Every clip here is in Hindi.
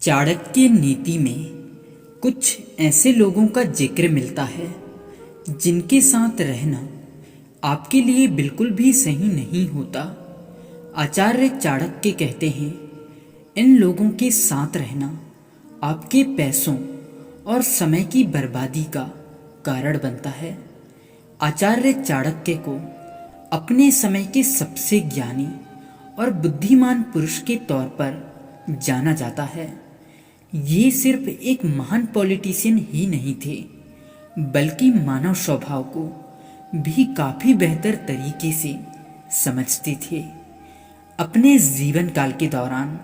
चाणक्य नीति में कुछ ऐसे लोगों का जिक्र मिलता है जिनके साथ रहना आपके लिए बिल्कुल भी सही नहीं होता। आचार्य चाणक्य कहते हैं, इन लोगों के साथ रहना आपके पैसों और समय की बर्बादी का कारण बनता है। आचार्य चाणक्य को अपने समय के सबसे ज्ञानी और बुद्धिमान पुरुष के तौर पर जाना जाता है। ये सिर्फ एक महान पॉलिटिशियन ही नहीं थे, बल्कि मानव स्वभाव को भी काफी बेहतर तरीके से समझते थे। अपने जीवन काल के दौरान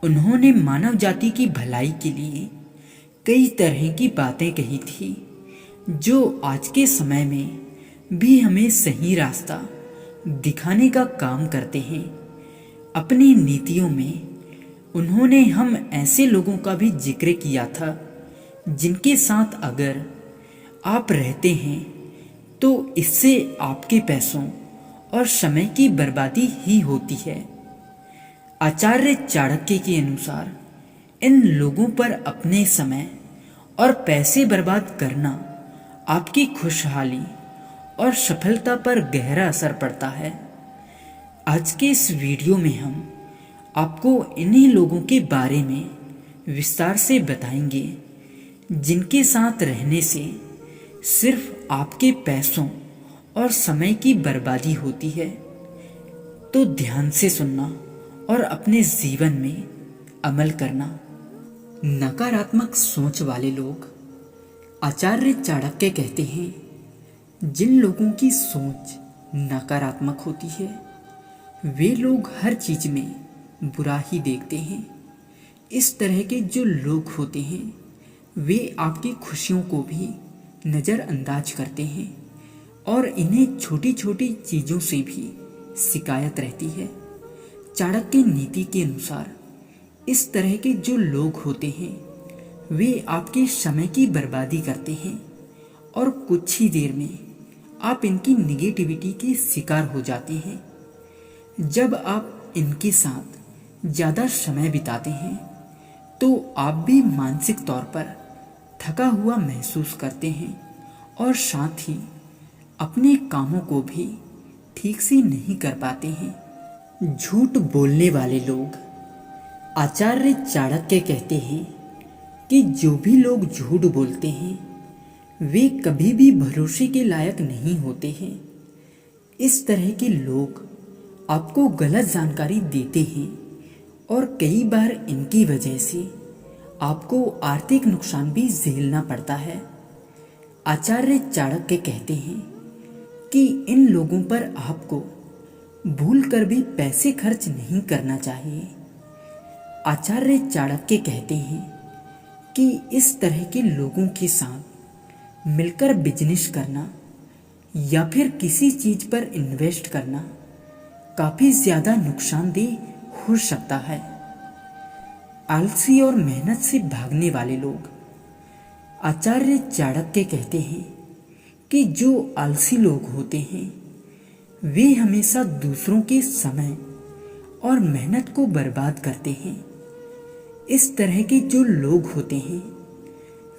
उन्होंने मानव जाति की भलाई के लिए कई तरह की बातें कही थी, जो आज के समय में भी हमें सही रास्ता दिखाने का काम करते हैं। अपनी नीतियों में उन्होंने हम ऐसे लोगों का भी जिक्र किया था जिनके साथ अगर आप रहते हैं तो इससे आपके पैसों और समय की बर्बादी ही होती है। आचार्य चाणक्य के अनुसार इन लोगों पर अपने समय और पैसे बर्बाद करना आपकी खुशहाली और सफलता पर गहरा असर पड़ता है। आज के इस वीडियो में हम आपको इन्हीं लोगों के बारे में विस्तार से बताएंगे जिनके साथ रहने से सिर्फ आपके पैसों और समय की बर्बादी होती है। तो ध्यान से सुनना और अपने जीवन में अमल करना। नकारात्मक सोच वाले लोग। आचार्य चाणक्य कहते हैं, जिन लोगों की सोच नकारात्मक होती है वे लोग हर चीज में बुरा ही देखते हैं। इस तरह के जो लोग होते हैं वे आपकी खुशियों को भी नज़रअंदाज करते हैं और इन्हें छोटी छोटी चीज़ों से भी शिकायत रहती है। चाणक्य नीति के अनुसार इस तरह के जो लोग होते हैं वे आपके समय की बर्बादी करते हैं और कुछ ही देर में आप इनकी निगेटिविटी के शिकार हो जाते हैं। जब आप इनके साथ ज़्यादा समय बिताते हैं तो आप भी मानसिक तौर पर थका हुआ महसूस करते हैं और साथ ही अपने कामों को भी ठीक से नहीं कर पाते हैं। झूठ बोलने वाले लोग। आचार्य चाणक्य कहते हैं कि जो भी लोग झूठ बोलते हैं वे कभी भी भरोसे के लायक नहीं होते हैं। इस तरह के लोग आपको गलत जानकारी देते हैं और कई बार इनकी वजह से आपको आर्थिक नुकसान भी झेलना पड़ता है। आचार्य चाणक्य कहते हैं कि इन लोगों पर आपको भूल कर भी पैसे खर्च नहीं करना चाहिए। आचार्य चाणक्य कहते हैं कि इस तरह के लोगों के साथ मिलकर बिजनेस करना या फिर किसी चीज पर इन्वेस्ट करना काफी ज्यादा नुकसानदेह हो सकता है। आलसी और मेहनत से भागने वाले लोग। आचार्य चाणक्य कहते हैं कि जो आलसी लोग होते हैं वे हमेशा दूसरों के समय और मेहनत को बर्बाद करते हैं। इस तरह के जो लोग होते हैं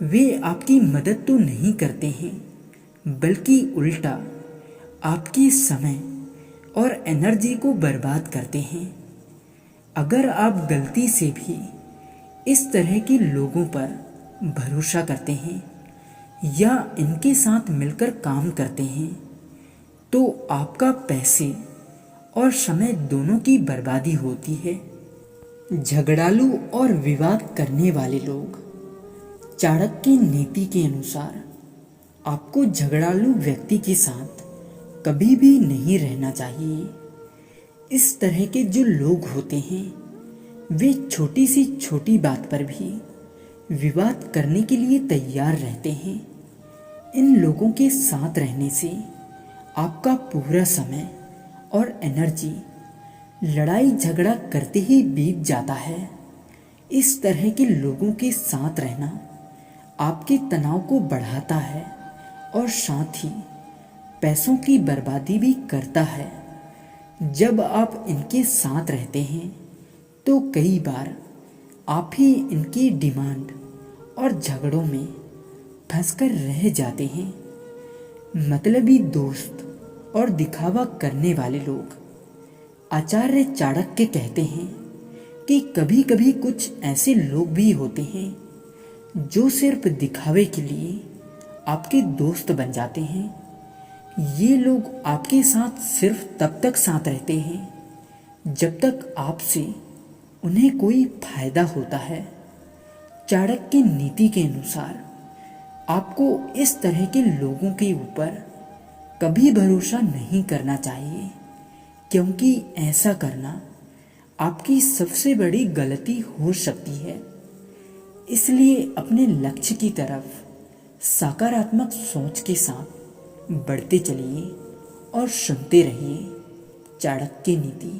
वे आपकी मदद तो नहीं करते हैं, बल्कि उल्टा आपकी समय और एनर्जी को बर्बाद करते हैं। अगर आप गलती से भी इस तरह के लोगों पर भरोसा करते हैं या इनके साथ मिलकर काम करते हैं तो आपका पैसे और समय दोनों की बर्बादी होती है। झगड़ालू और विवाद करने वाले लोग। चाणक्य नीति के अनुसार आपको झगड़ालू व्यक्ति के साथ कभी भी नहीं रहना चाहिए। इस तरह के जो लोग होते हैं वे छोटी सी छोटी बात पर भी विवाद करने के लिए तैयार रहते हैं। इन लोगों के साथ रहने से आपका पूरा समय और एनर्जी लड़ाई झगड़ा करते ही बीत जाता है। इस तरह के लोगों के साथ रहना आपके तनाव को बढ़ाता है और साथ ही पैसों की बर्बादी भी करता है। जब आप इनके साथ रहते हैं तो कई बार आप ही इनकी डिमांड और झगड़ों में फंसकर रह जाते हैं। मतलबी दोस्त और दिखावा करने वाले लोग। आचार्य चाणक्य कहते हैं कि कभी कभी कुछ ऐसे लोग भी होते हैं जो सिर्फ दिखावे के लिए आपके दोस्त बन जाते हैं। ये लोग आपके साथ सिर्फ तब तक साथ रहते हैं जब तक आपसे उन्हें कोई फायदा होता है। चाणक्य नीति के अनुसार आपको इस तरह के लोगों के ऊपर कभी भरोसा नहीं करना चाहिए, क्योंकि ऐसा करना आपकी सबसे बड़ी गलती हो सकती है। इसलिए अपने लक्ष्य की तरफ सकारात्मक सोच के साथ बढ़ते चलिए और सुनते रहिए चाणक्य नीति।